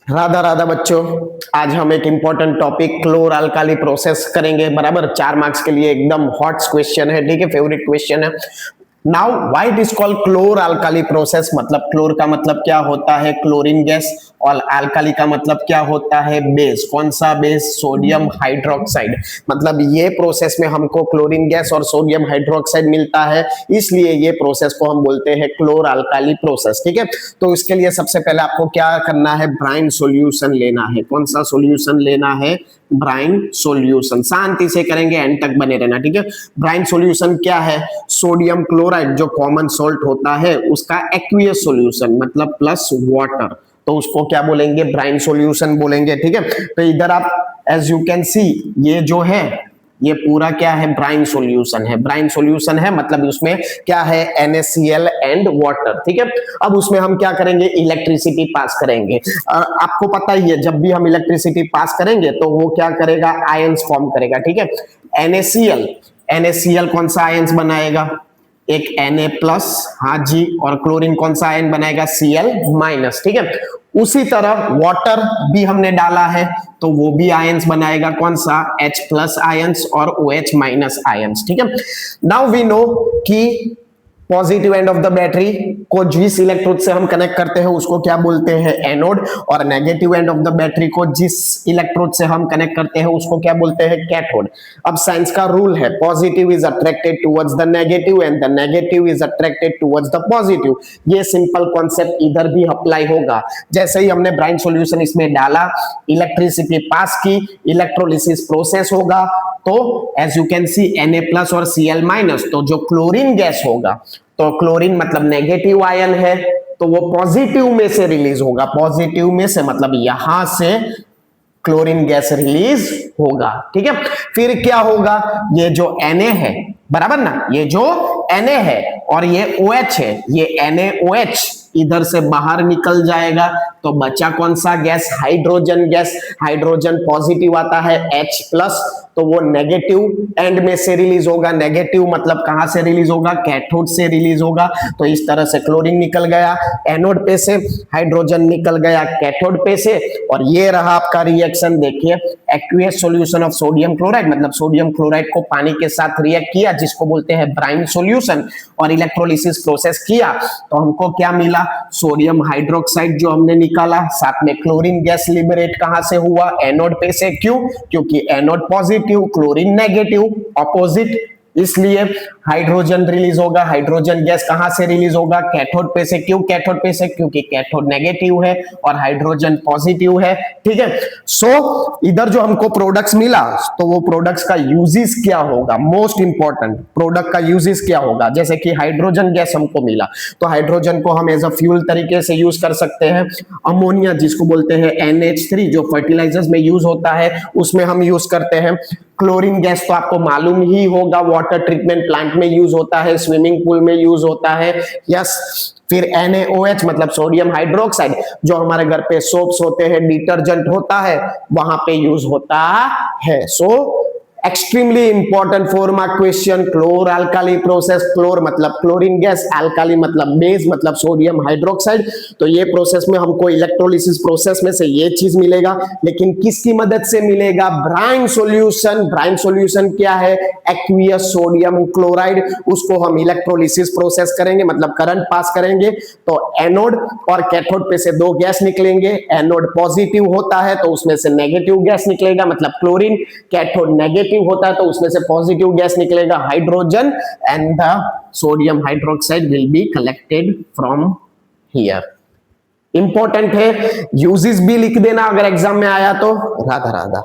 राधा राधा बच्चों, आज हम एक इंपॉर्टेंट टॉपिक क्लोर अल्काली प्रोसेस करेंगे। बराबर 4 मार्क्स के लिए एकदम हॉट क्वेश्चन है, ठीक है, फेवरेट क्वेश्चन है। Now why it is called chlor alkali process, मतलब क्लोर का मतलब क्या होता है, क्लोरीन गैस, और अल्काली का मतलब क्या होता है, बेस। कौन सा बेस, सोडियम हाइड्रोक्साइड। मतलब ये प्रोसेस में हमको क्लोरीन गैस और सोडियम हाइड्रोक्साइड मिलता है, इसलिए ये प्रोसेस को हम बोलते हैं क्लोर अल्काली प्रोसेस, ठीक है। तो इसके लिए सबसे पहले आपको क्या करना है, ब्राइन सॉल्यूशन लेना है। कौन सा सॉल्यूशन लेना है, ब्राइन सॉल्यूशन। शांति से करेंगे, एंड तक बने रहना, ठीक है। ब्राइन सॉल्यूशन क्या है, सोडियम क्लोराइड जो कॉमन सॉल्ट होता है उसका एक्वियस सॉल्यूशन, मतलब प्लस वाटर, तो उसको क्या बोलेंगे, ब्राइन सॉल्यूशन बोलेंगे, ठीक है। तो इधर आप एज यू कैन सी ये जो है ये पूरा क्या है, ब्राइन सॉल्यूशन है। ब्राइन सॉल्यूशन है मतलब उसमें क्या है, NaCl एंड वाटर, ठीक है। अब उसमें हम क्या करेंगे, इलेक्ट्रिसिटी पास करेंगे। आपको पता ही है जब भी हम इलेक्ट्रिसिटी पास करेंगे तो वो क्या करेगा, आयंस फॉर्म करेगा, ठीक है। NaCl कौन सा आयंस बनाएगा, एक Na प्लस, हाँ जी, और क्लोरीन कौन सा आयन बनाएगा, Cl माइनस, ठीक है। उसी तरह वाटर भी हमने डाला है तो वो भी आयंस बनाएगा, कौन सा, H प्लस आयंस और OH माइनस आयंस, ठीक है। नाउ वी नो कि positive end of the battery को जिस इलेक्ट्रोड से हम कनेक्ट करते हैं उसको क्या बोलते हैं, एनोड, और negative end of the battery को जिस इलेक्ट्रोड से हम कनेक्ट करते हैं उसको क्या बोलते हैं, कैथोड। अब साइंस का रूल है, positive is attracted towards the negative and the negative is attracted towards the positive. ये सिंपल कॉन्सेप्ट इधर भी अप्लाई होगा। जैसे ही हमने ब्राइन सॉल्यूशन इसमें डाला, इलेक्ट्रिसिटी पास की, इलेक्ट्रोलिसिस प्रोसेस होगा, तो as you can see Na plus और Cl माइनस, तो जो क्लोरीन गैस होगा, तो क्लोरीन मतलब नेगेटिव आयन है, तो वो पॉजिटिव में से रिलीज होगा। पॉजिटिव में से मतलब यहां से क्लोरीन गैस रिलीज होगा, ठीक है। फिर क्या होगा, ये जो Na है, बराबर ना, ये जो Na है और ये OH है, ये NaOH इधर से बाहर निकल जाएगा, तो बचा कौन सा gas, hydrogen gas. Hydrogen positive आता है H प्लस, तो वो नेगेटिव एंड में से रिलीज होगा। नेगेटिव मतलब कहां से रिलीज होगा, कैथोड से रिलीज होगा। तो इस तरह से क्लोरीन निकल गया एनोड पे से, हाइड्रोजन निकल गया कैथोड पे से, और ये रहा आपका रिएक्शन। देखिए, aqueous solution of sodium chloride, मतलब सोडियम क्लोराइड को पानी के साथ रिएक्ट किया, जिसको बोलते हैं ब्राइन सॉल्यूशन, और इलेक्ट्रोलिसिस प्रोसेस किया, तो हमको क्या मिला, सोडियम हाइड्रोक्साइड जो हमने निकाला, साथ में क्लोरीन गैस लिबरेट कहां से हुआ, एनोड पे से। क्यों, क्योंकि anode positive, chlorine negative, opposite, इसलिए हाइड्रोजन रिलीज होगा। हाइड्रोजन गैस कहां से रिलीज होगा, कैथोड पे से। क्यों कैथोड पे से, क्योंकि कैथोड नेगेटिव है और हाइड्रोजन पॉजिटिव है, ठीक है। सो इधर जो हमको प्रोडक्ट्स मिला, तो वो प्रोडक्ट्स का यूजेस क्या होगा, मोस्ट इंपॉर्टेंट प्रोडक्ट का यूजेस क्या होगा। जैसे कि हाइड्रोजन गैस हमको मिला, तो हाइड्रोजन को हम एज अ फ्यूल तरीके से यूज कर सकते हैं। अमोनिया जिसको बोलते हैं NH3, जो फर्टिलाइजर्स में यूज होता है, उसमें हम यूज करते हैं। क्लोरीन गैस तो आपको मालूम ही होगा, वाटर ट्रीटमेंट प्लांट में यूज होता है, स्विमिंग पूल में यूज होता है, यस। फिर NaOH मतलब सोडियम हाइड्रोक्साइड, जो हमारे घर पे सोप्स होते हैं, डिटर्जेंट होता है, वहां पे यूज होता है। So extremely important 4 mark question, chlor alkali process. Chlor मतलब क्लोरीन गैस, अल्काली मतलब बेस, मतलब सोडियम हाइड्रोक्साइड। तो ये प्रोसेस में हमको इलेक्ट्रोलिसिस प्रोसेस में से ये चीज मिलेगा, लेकिन किसकी मदद से मिलेगा, ब्राइन सॉल्यूशन। ब्राइन सॉल्यूशन क्या है, एक्वियस सोडियम क्लोराइड, उसको हम इलेक्ट्रोलिसिस प्रोसेस करेंगे, मतलब करंट पास करेंगे, तो एनोड और कैथोड पे से 2 गैस निकलेंगे। एनोड पॉजिटिव होता है तो उसमें से नेगेटिव गैस निकलेगा, मतलब क्लोरीन। कैथोड नेगेटिव होता है तो उसमें से पॉजिटिव गैस निकलेगा, hydrogen, and the sodium hydroxide will be collected from here. Important है, यूजेस भी लिख देना अगर एग्जाम में आया तो। राधा राधा।